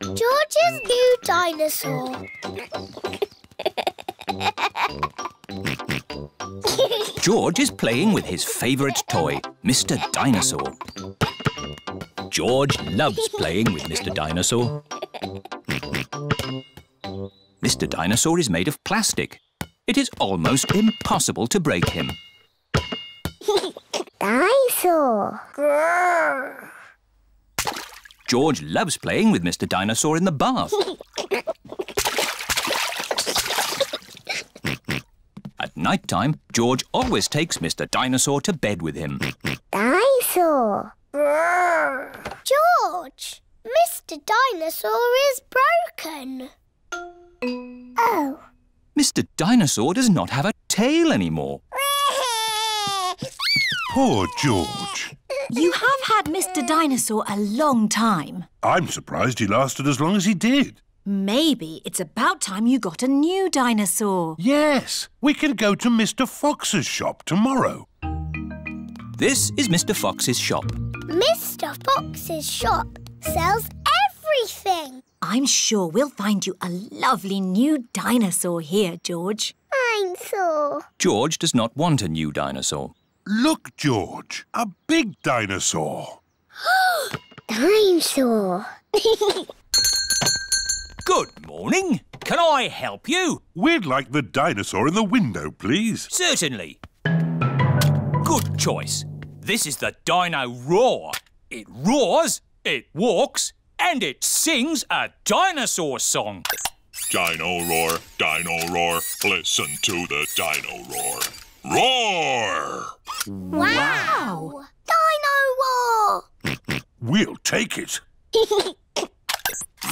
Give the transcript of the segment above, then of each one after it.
George's new dinosaur. George is playing with his favourite toy, Mr. Dinosaur. George loves playing with Mr. Dinosaur. Mr. Dinosaur is made of plastic. It is almost impossible to break him. Dinosaur. Grrr. George loves playing with Mr. Dinosaur in the bath. At night time, George always takes Mr. Dinosaur to bed with him. Dinosaur. Grrr. George, Mr. Dinosaur is broken. Oh. Mr. Dinosaur does not have a tail anymore. Poor George. You have had Mr. Dinosaur a long time. I'm surprised he lasted as long as he did. Maybe it's about time you got a new dinosaur. Yes, we can go to Mr. Fox's shop tomorrow. This is Mr. Fox's shop. Mr. Fox's shop sells everything. I'm sure we'll find you a lovely new dinosaur here, George. Dinosaur. George does not want a new dinosaur. Look, George, a big dinosaur. Dinosaur. Good morning. Can I help you? We'd like the dinosaur in the window, please. Certainly. Good choice. This is the Dino Roar. It roars, it walks, and it sings a dinosaur song. Dino roar, listen to the dino roar. Roar! Wow! Dino Roar! We'll take it.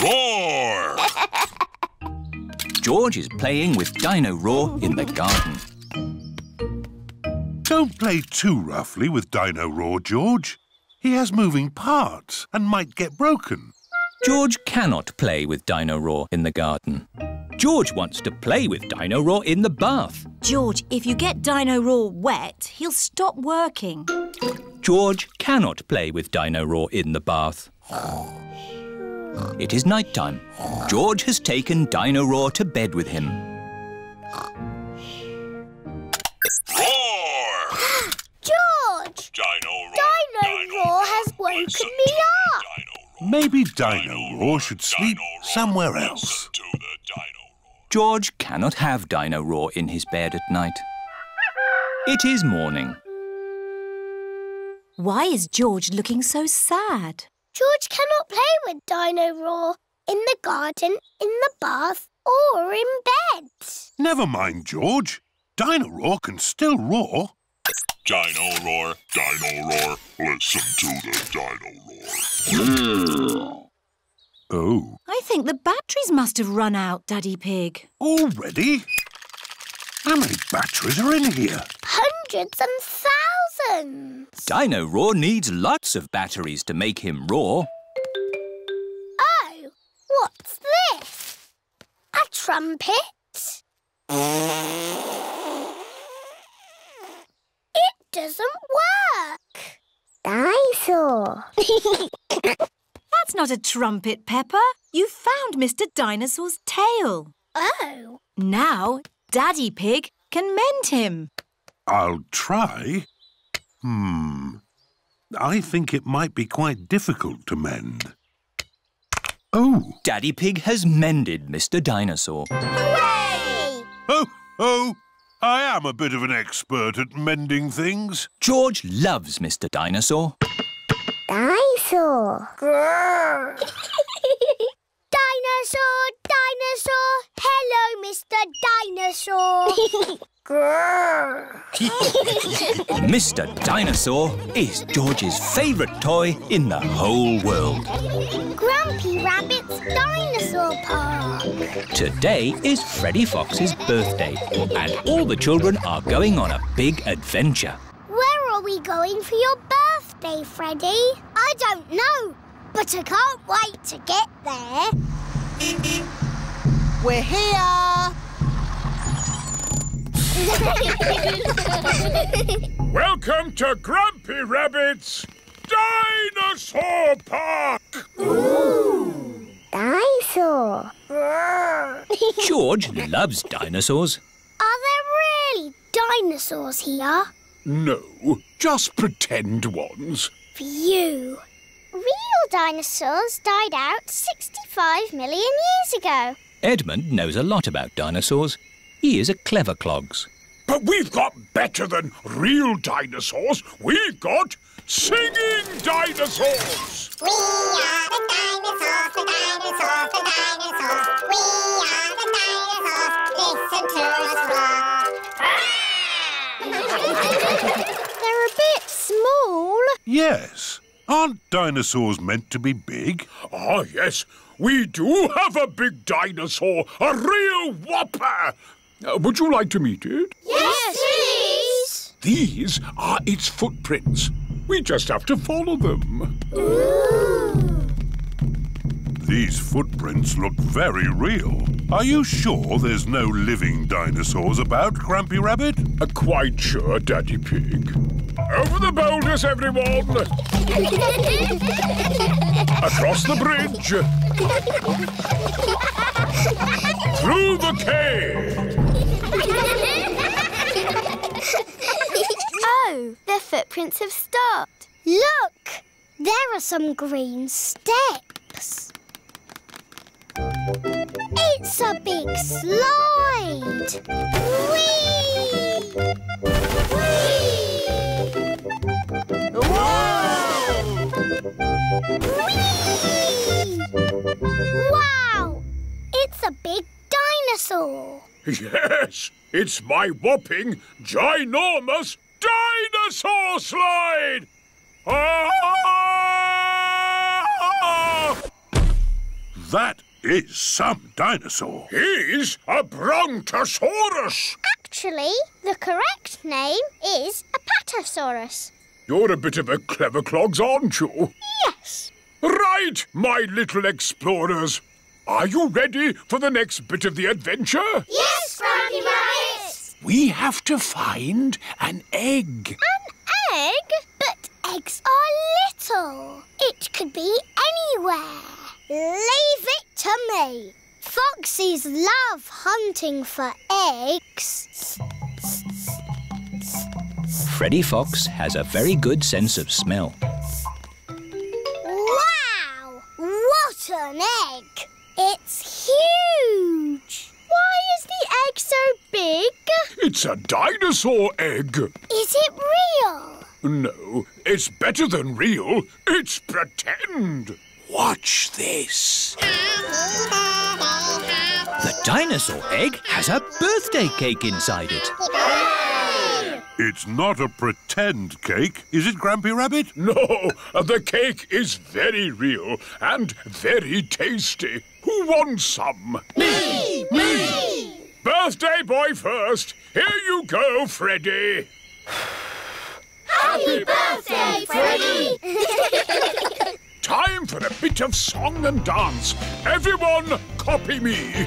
Roar! George is playing with Dino Roar in the garden. Don't play too roughly with Dino Roar, George. He has moving parts and might get broken. George cannot play with Dino Roar in the garden. George wants to play with Dino Roar in the bath. George, if you get Dino Roar wet, he'll stop working. George cannot play with Dino Roar in the bath. It is night time. George has taken Dino Roar to bed with him. Roar! George! Dino Roar has woken me up. Maybe Dino Roar should sleep somewhere else. George cannot have Dino Roar in his bed at night. It is morning. Why is George looking so sad? George cannot play with Dino Roar in the garden, in the bath, or in bed. Never mind, George. Dino Roar can still roar. Dino roar, listen to the dino roar. Oh. I think the batteries must have run out, Daddy Pig. Already? How many batteries are in here? Hundreds and thousands. Dino Roar needs lots of batteries to make him roar. Oh, what's this? A trumpet? It doesn't work. Dinosaur. That's not a trumpet, Peppa. You found Mr. Dinosaur's tail. Oh. Now, Daddy Pig can mend him. I'll try. I think it might be quite difficult to mend. Oh! Daddy Pig has mended Mr. Dinosaur. Hooray! Oh! I am a bit of an expert at mending things. George loves Mr. Dinosaur. Dinosaur. Grrr. Dinosaur, dinosaur. Hello, Mr. Dinosaur. Grrr. Mr. Dinosaur is George's favourite toy in the whole world. Grumpy Rabbit's Dinosaur Park. Today is Freddy Fox's birthday and all the children are going on a big adventure. Where are we going for your birthday, Freddy? I don't know, but I can't wait to get there. We're here! Welcome to Grumpy Rabbit's Dinosaur Park! Ooh! Dinosaur. George loves dinosaurs. Are there really dinosaurs here? No, just pretend ones. Phew. Real dinosaurs died out 65 million years ago. Edmund knows a lot about dinosaurs. He is a clever clogs. But we've got better than real dinosaurs. We've got singing dinosaurs. We are the dinosaurs, the dinosaurs, the dinosaurs. We are the dinosaurs. Listen to us roar. They're a bit small. Yes. Aren't dinosaurs meant to be big? Ah, yes. We do have a big dinosaur, a real whopper. Would you like to meet it? Yes, please. These are its footprints. We just have to follow them. Ooh. These footprints look very real. Are you sure there's no living dinosaurs about, Grampy Rabbit? Quite sure, Daddy Pig. Over the boulders, everyone! Across the bridge! Through the cave! Oh, the footprints have stopped. Look! There are some green steps. It's a big slide! Whee! Whee! Whoa! Whee! Wow! It's a big dinosaur! Yes, it's my whopping, ginormous dinosaur slide! Ah! That is some dinosaur. He's a Brontosaurus! Actually, the correct name is a Patasaurus. You're a bit of a clever clogs, aren't you? Yes. Right, my little explorers. Are you ready for the next bit of the adventure? Yes, Grampy Rabbit! We have to find an egg. An egg? But eggs are little. It could be anywhere. Leave it to me. Foxes love hunting for eggs. Freddy Fox has a very good sense of smell. Wow! What an egg! It's huge! Why is the egg so big? It's a dinosaur egg. Is it real? No, it's better than real. It's pretend. Watch this. The dinosaur egg has a birthday cake inside it. It's not a pretend cake, is it, Grampy Rabbit? No, the cake is very real and very tasty. Who wants some? Me! Me! Birthday boy first. Here you go, Freddy. Happy birthday, Freddy! Time for a bit of song and dance. Everyone, copy me.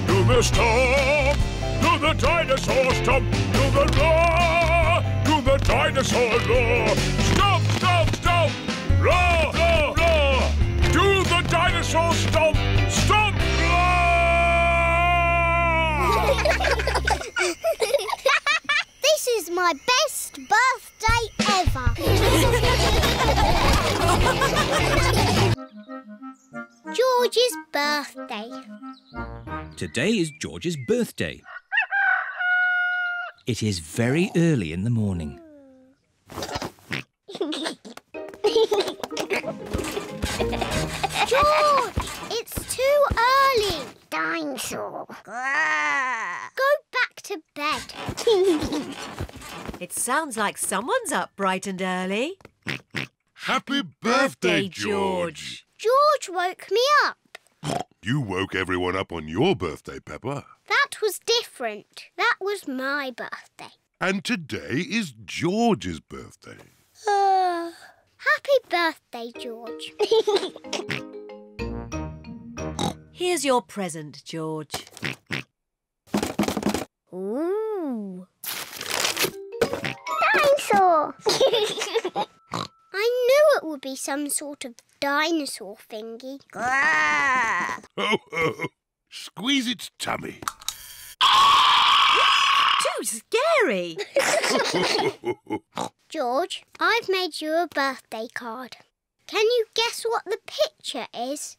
Do the stomp, do the dinosaur stomp, do the roar, do the dinosaur roar. Stomp, stomp, stomp, roar, roar, roar. Do the dinosaur stomp, stomp, roar. This is my best birthday ever. George's birthday. Today is George's birthday. It is very early in the morning. George, it's too early. Dinosaur. Go back to bed. It sounds like someone's up bright and early. Happy birthday, George. George woke me up. You woke everyone up on your birthday, Peppa. That was different. That was my birthday. And today is George's birthday. Happy birthday, George. Here's your present, George. Ooh. Dinosaur! I knew it would be some sort of dinosaur thingy. Ho, ho! Squeeze its tummy. Too scary. George, I've made you a birthday card. Can you guess what the picture is?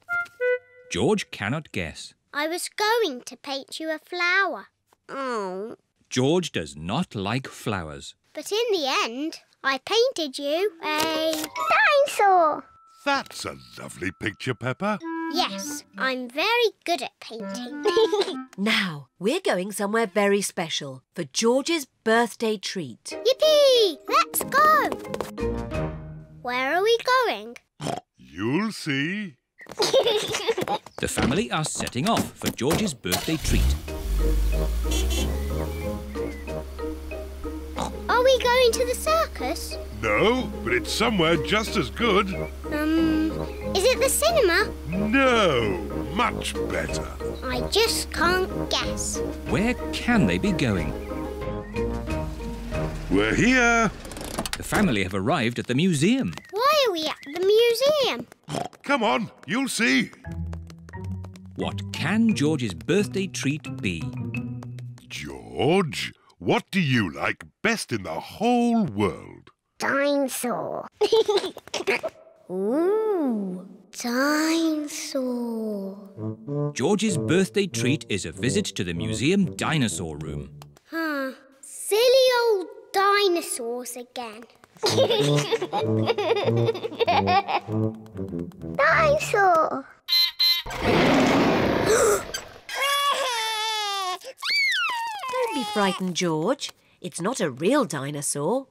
George cannot guess. I was going to paint you a flower. Oh. George does not like flowers. But in the end, I painted you a dinosaur. That's a lovely picture, Peppa. Yes, I'm very good at painting. Now, we're going somewhere very special for George's birthday treat. Yippee! Let's go! Where are we going? You'll see. The family are setting off for George's birthday treat. Are we going to the circus? No, but it's somewhere just as good. Is it the cinema? No, much better. I just can't guess. Where can they be going? We're here. The family have arrived at the museum. Why are we at the museum? Come on, you'll see. What can George's birthday treat be? George, what do you like best in the whole world? Dinosaur. Ooh, dinosaur. George's birthday treat is a visit to the museum dinosaur room. Silly old dinosaurs again. Dinosaur. Don't be frightened, George. It's not a real dinosaur.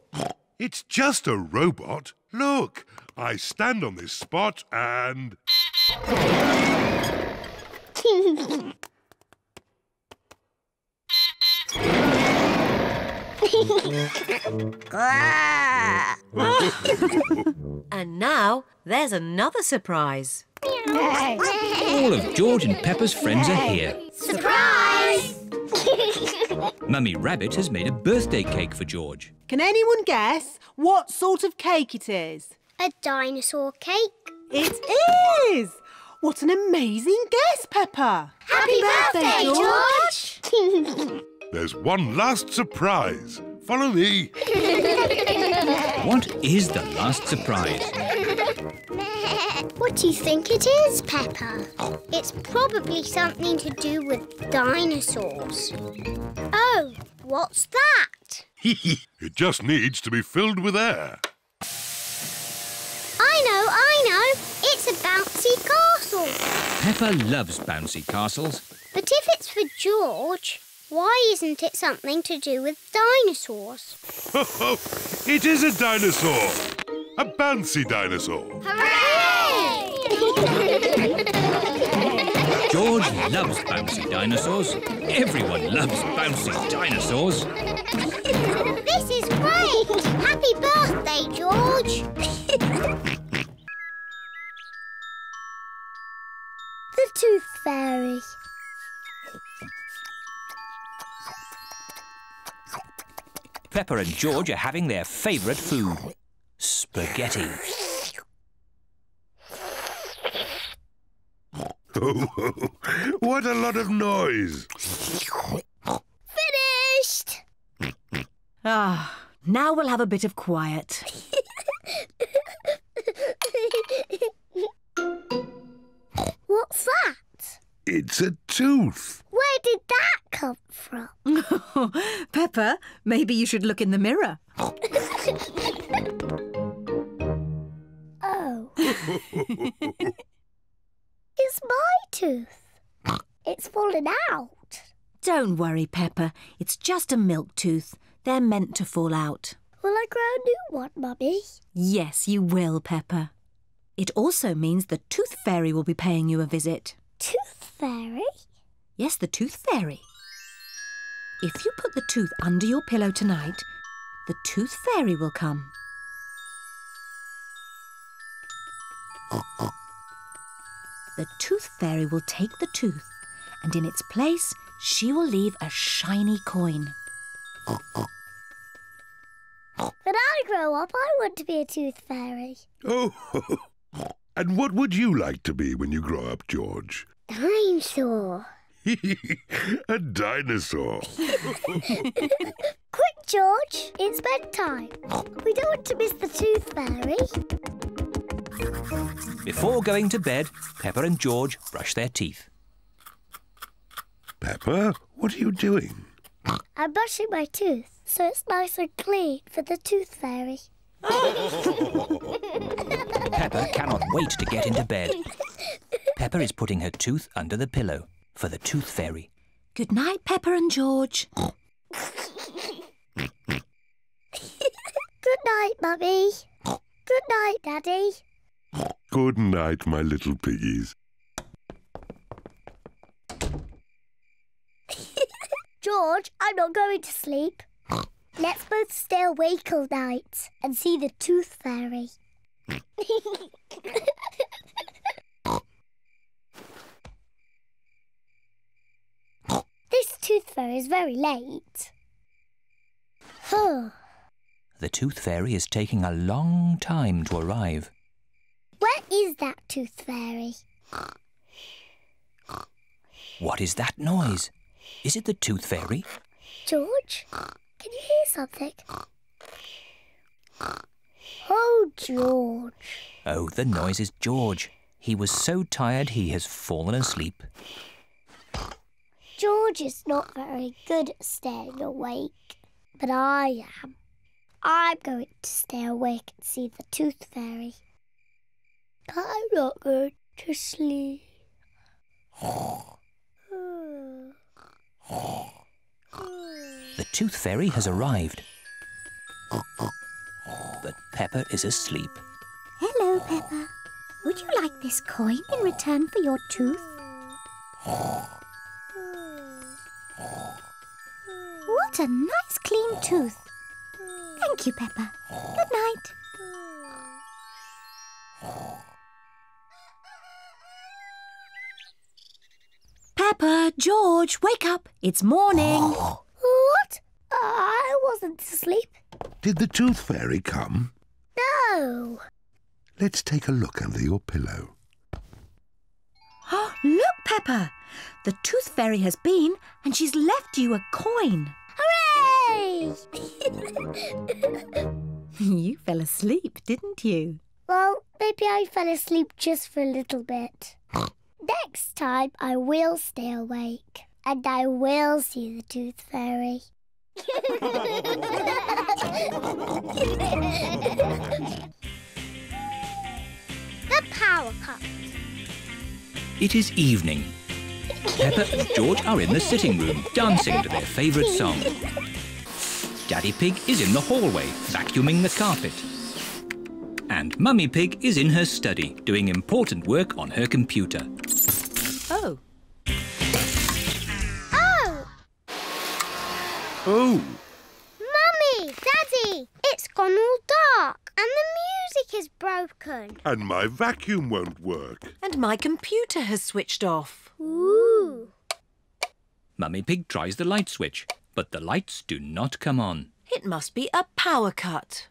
It's just a robot. Look, I stand on this spot and... And now, there's another surprise. All of George and Peppa's friends are here. Surprise! Mummy Rabbit has made a birthday cake for George. Can anyone guess what sort of cake it is? A dinosaur cake. It is! What an amazing guess, Peppa! Happy birthday, George! There's one last surprise. Follow me. What is the last surprise? What do you think it is, Peppa? It's probably something to do with dinosaurs. Oh, what's that? It just needs to be filled with air. I know. It's a bouncy castle. Peppa loves bouncy castles. But if it's for George, why isn't it something to do with dinosaurs? It is a dinosaur. A bouncy dinosaur. Hooray! George loves bouncy dinosaurs. Everyone loves bouncy dinosaurs. This is great! Happy birthday, George! The Tooth Fairy. Peppa and George are having their favourite food, spaghetti. What a lot of noise. Finished! Ah, now we'll have a bit of quiet. What's that? It's a tooth. Where did that come from? Peppa, maybe you should look in the mirror. Oh. It's my tooth. It's fallen out. Don't worry, Peppa. It's just a milk tooth. They're meant to fall out. Will I grow a new one, Mummy? Yes, you will, Peppa. It also means the Tooth Fairy will be paying you a visit. Tooth Fairy? Yes, the Tooth Fairy. If you put the tooth under your pillow tonight, the Tooth Fairy will come. The Tooth Fairy will take the tooth, and in its place, she will leave a shiny coin. When I grow up, I want to be a tooth fairy. Oh, and what would you like to be when you grow up, George? Dinosaur. A dinosaur. Quick, George, it's bedtime. We don't want to miss the Tooth Fairy. Before going to bed, Peppa and George brush their teeth. Peppa, what are you doing? I'm brushing my tooth, so it's nice and clean for the Tooth Fairy. Peppa cannot wait to get into bed. Peppa is putting her tooth under the pillow for the Tooth Fairy. Good night, Peppa and George. Good night, Mummy. Good night, Daddy. Good night, my little piggies. George, I'm not going to sleep. Let's both stay awake all night and see the Tooth Fairy. This Tooth Fairy is very late. The Tooth Fairy is taking a long time to arrive. Where is that Tooth Fairy? What is that noise? Is it the Tooth Fairy? George, can you hear something? Oh, George. Oh, the noise is George. He was so tired he has fallen asleep. George is not very good at staying awake, but I am. I'm going to stay awake and see the Tooth Fairy. I'm not going to sleep. The Tooth Fairy has arrived. But Peppa is asleep. Hello, Peppa. Would you like this coin in return for your tooth? What a nice clean tooth. Thank you, Peppa. Good night. Peppa, George, wake up. It's morning. What? I wasn't asleep. Did the Tooth Fairy come? No. Let's take a look under your pillow. Look, Peppa. The Tooth Fairy has been and she's left you a coin. Hooray! You fell asleep, didn't you? Well, maybe I fell asleep just for a little bit. Next time I will stay awake and I will see the Tooth Fairy. The power cut. It is evening. Peppa and George are in the sitting room, dancing to their favourite song. Daddy Pig is in the hallway, vacuuming the carpet. And Mummy Pig is in her study, doing important work on her computer. Oh. Oh! Oh! Mummy! Daddy! It's gone all dark and the music is broken. And my vacuum won't work. And my computer has switched off. Ooh! Mummy Pig tries the light switch, but the lights do not come on. It must be a power cut.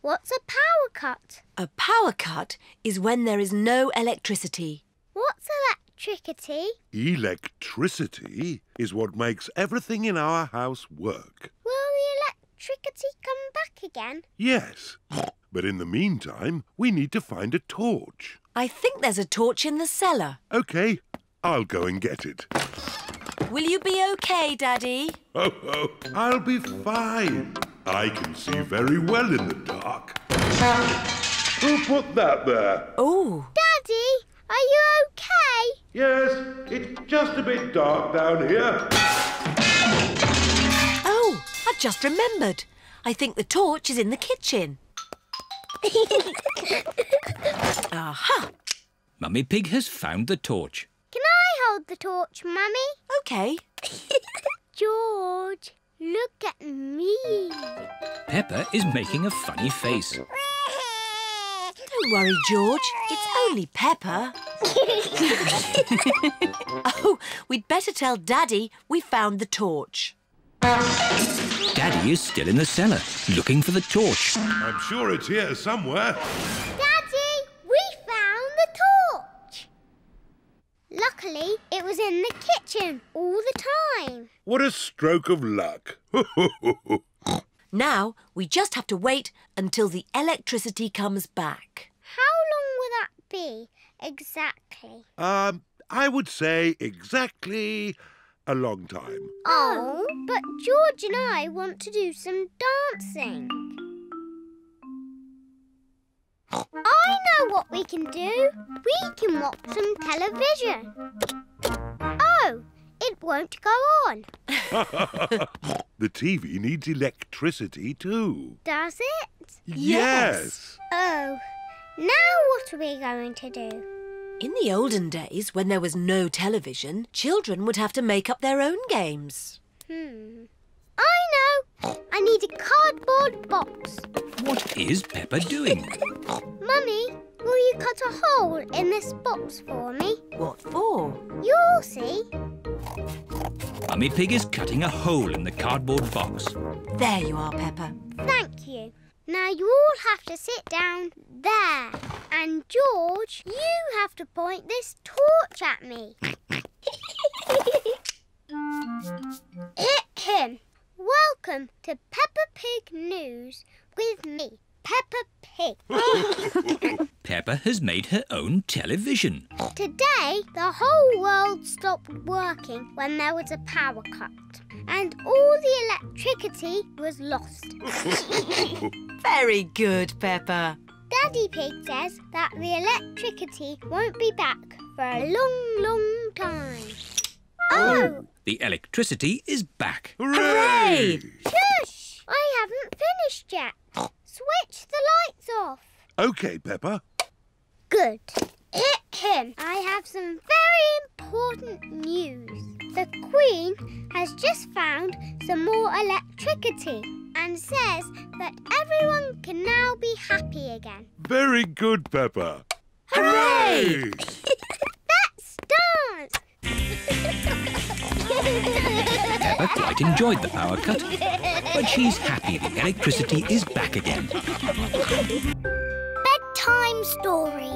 What's a power cut? A power cut is when there is no electricity. What's electricity? Electricity is what makes everything in our house work. Will the electricity come back again? Yes, but in the meantime, we need to find a torch. I think there's a torch in the cellar. OK, I'll go and get it. Will you be OK, Daddy? Oh, I'll be fine. I can see very well in the dark. Who put that there? Oh. Daddy, are you OK? Yes, it's just a bit dark down here. Oh, I've just remembered. I think the torch is in the kitchen. Aha! Mummy Pig has found the torch. Can I hold the torch, Mummy? OK. George, look at me. Peppa is making a funny face. Don't worry, George. It's only Peppa. Oh, we'd better tell Daddy we found the torch. Daddy is still in the cellar, looking for the torch. I'm sure it's here somewhere. Daddy, we found the torch. Luckily, it was in the kitchen all the time. What a stroke of luck. Now we just have to wait until the electricity comes back. How long will that be, exactly? I would say exactly a long time. Oh, but George and I want to do some dancing. I know what we can do. We can watch some television. Oh, it won't go on. The TV needs electricity too. Does it? Yes. Oh, now what are we going to do? In the olden days, when there was no television, children would have to make up their own games. I know. I need a cardboard box. What is Peppa doing? Mummy, will you cut a hole in this box for me? What for? You'll see. Mummy Pig is cutting a hole in the cardboard box. There you are, Peppa. Thank you. Now you all have to sit down there. And George, you have to point this torch at me. Welcome to Peppa Pig News with me, Peppa Pig. Peppa has made her own television. Today, the whole world stopped working when there was a power cut. And all the electricity was lost. Very good, Peppa. Daddy Pig says that the electricity won't be back for a long, long time. Oh! The electricity is back. Hooray! Shush! I haven't finished yet. Switch the lights off. OK, Peppa. Good. I have some very important news. The Queen has just found some more electricity and says that everyone can now be happy again. Very good, Peppa. Hooray! Let's dance! Peppa quite enjoyed the power cut, but she's happy the electricity is back again. Bedtime Story.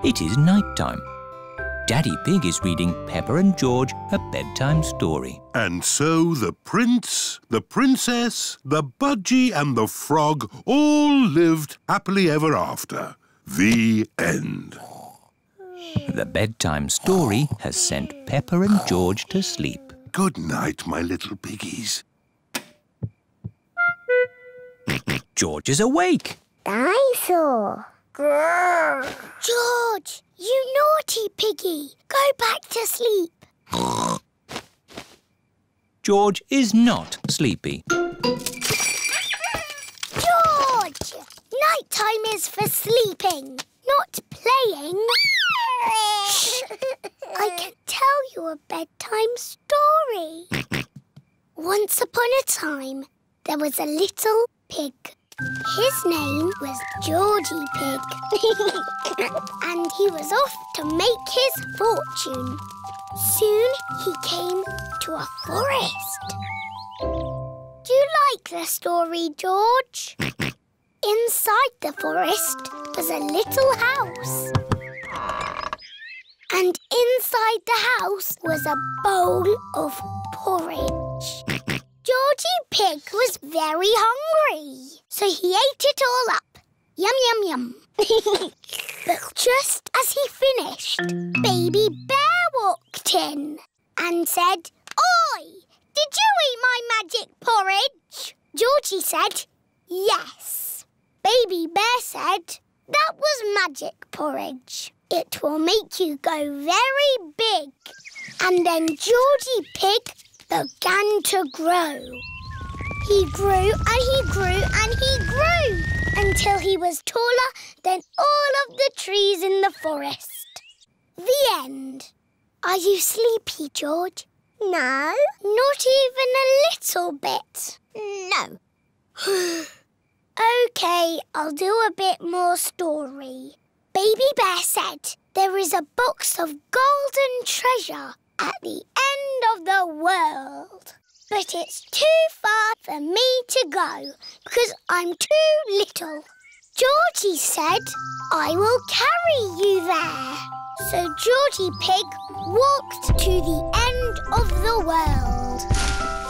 It is night time. Daddy Pig is reading Peppa and George a bedtime story. And so the prince, the princess, the budgie and the frog all lived happily ever after. The end. The bedtime story has sent Peppa and George to sleep. Good night, my little piggies. George is awake. Dinosaur. George, you naughty piggy. Go back to sleep. George is not sleepy. George! Nighttime is for sleeping, not playing. Shh! I can tell you a bedtime story. Once upon a time, there was a little pig. His name was Georgie Pig. And he was off to make his fortune. Soon he came to a forest. Do you like the story, George? Inside the forest was a little house. And inside the house was a bowl of porridge. Georgie Pig was very hungry, so he ate it all up. Yum, yum, yum. But just as he finished, Baby Bear walked in and said, "Oi! Did you eat my magic porridge?" Georgie said, "Yes." Baby Bear said, "That was magic porridge. It will make you go very big." And then Georgie Pig began to grow. He grew and he grew and he grew until he was taller than all of the trees in the forest. The end. Are you sleepy, George? No. Not even a little bit? No. OK, I'll do a bit more story. Baby Bear said there is a box of golden treasure at the end of the world. But it's too far for me to go because I'm too little. Georgie said, I will carry you there. So Georgie Pig walked to the end of the world.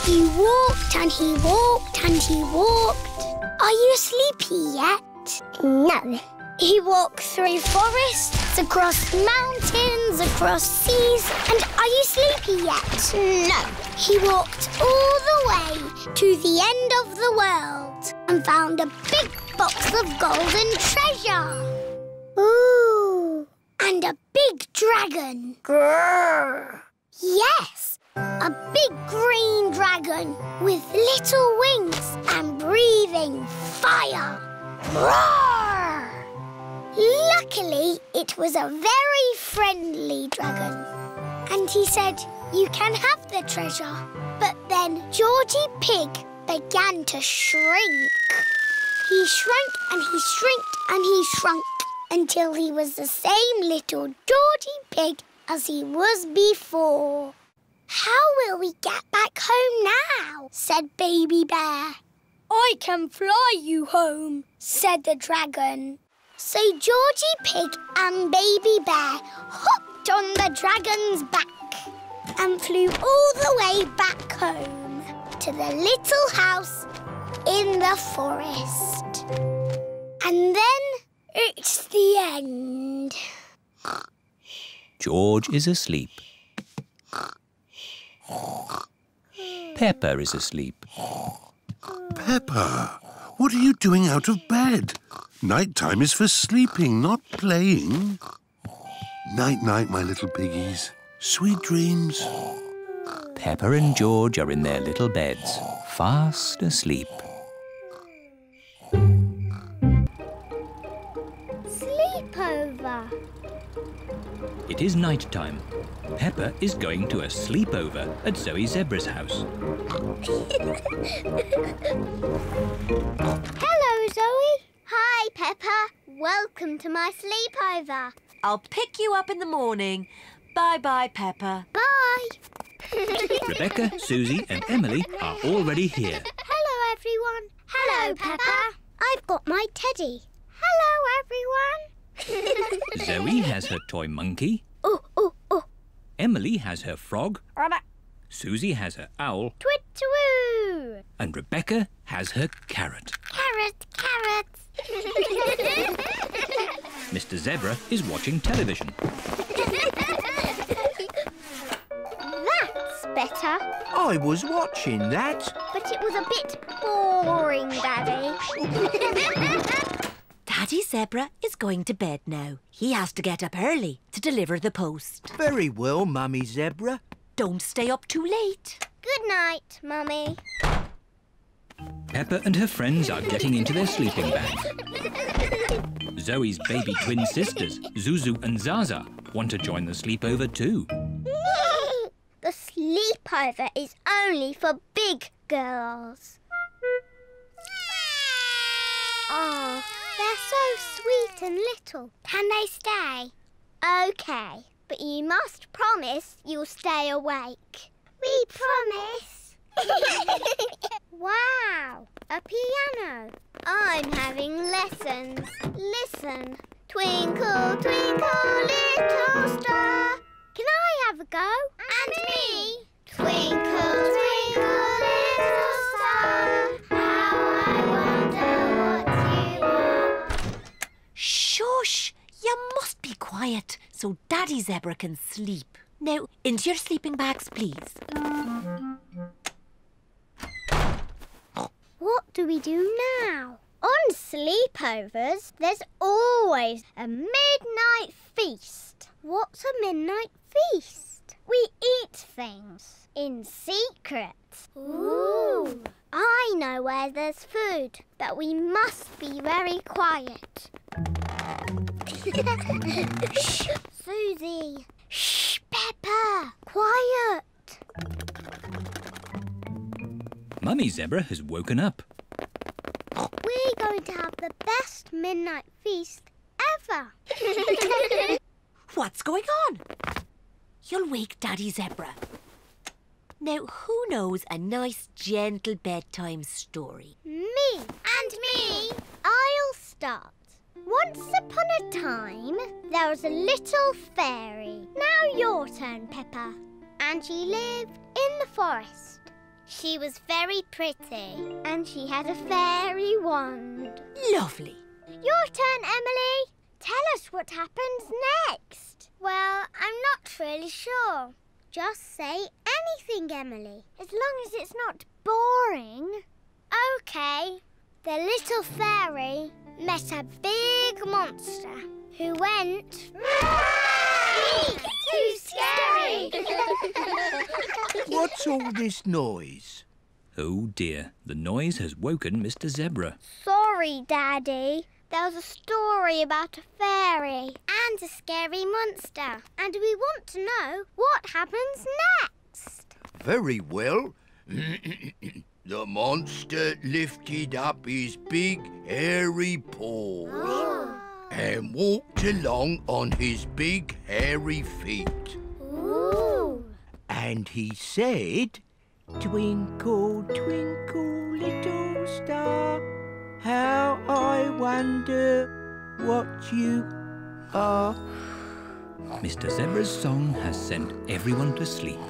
He walked and he walked and he walked. Are you sleepy yet? No. He walked through forests, across mountains, across seas. And are you sleepy yet? No. He walked all the way to the end of the world and found a big box of golden treasure. Ooh. And a big dragon. Grrr. Yes, a big green dragon with little wings and breathing fire. Roar! Luckily, it was a very friendly dragon. And he said, you can have the treasure. But then Georgie Pig began to shrink. He shrank and he shrinked and he shrunk until he was the same little Georgie Pig as he was before. How will we get back home now? Said Baby Bear. I can fly you home, said the dragon. So Georgie Pig and Baby Bear hopped on the dragon's back and flew all the way back home to the little house in the forest. And then it's the end. George is asleep. Peppa is asleep. Peppa, what are you doing out of bed? Night-time is for sleeping, not playing. Night-night, my little piggies. Sweet dreams. Peppa and George are in their little beds, fast asleep. Sleepover. It is night time. Peppa is going to a sleepover at Zoe Zebra's house. Hello, Zoe. Hi, Peppa. Welcome to my sleepover. I'll pick you up in the morning. Bye-bye, Peppa. Bye. Rebecca, Susie and Emily are already here. Hello, everyone. Hello, Peppa. I've got my teddy. Hello, everyone. Zoe has her toy monkey. Oh. Emily has her frog. Susie has her owl. Twit-twoo. And Rebecca has her carrot. Carrot. Mr. Zebra is watching television. That's better. I was watching that. But it was a bit boring, Daddy. Daddy Zebra is going to bed now. He has to get up early to deliver the post. Very well, Mummy Zebra. Don't stay up too late. Good night, Mummy. Peppa and her friends are getting into their sleeping bag. Zoe's baby twin sisters, Zuzu and Zaza, want to join the sleepover too. The sleepover is only for big girls. Oh, they're so sweet and little. Can they stay? OK, but you must promise you'll stay awake. We promise. Wow, a piano. I'm having lessons. Listen. Twinkle, twinkle, little star. Can I have a go? And me. Twinkle, twinkle, little star. How I wonder what you are. Shush! You must be quiet so Daddy Zebra can sleep. Now, into your sleeping bags, please. What do we do now? On sleepovers, there's always a midnight feast. What's a midnight feast? We eat things in secret. Ooh. I know where there's food, but we must be very quiet. Shh, Susie. Shh, Peppa. Quiet. Mummy Zebra has woken up. We're going to have the best midnight feast ever. What's going on? You'll wake Daddy Zebra. Now, who knows a nice, gentle bedtime story? Me. And me. I'll start. Once upon a time, there was a little fairy. Now your turn, Peppa. And she lived in the forest. She was very pretty. And she had a fairy wand. Lovely. Your turn, Emily. Tell us what happens next. Well, I'm not really sure. Just say anything, Emily, as long as it's not boring. OK. The little fairy met a big monster who went... Too scary! What's all this noise? Oh dear, the noise has woken Mr. Zebra. Sorry, Daddy. There was a story about a fairy and a scary monster. And we want to know what happens next. Very well. The monster lifted up his big, hairy paws and walked along on his big, hairy feet. Ooh. And he said, "Twinkle, twinkle, little star, how I wonder what you are." Mr. Zebra's song has sent everyone to sleep.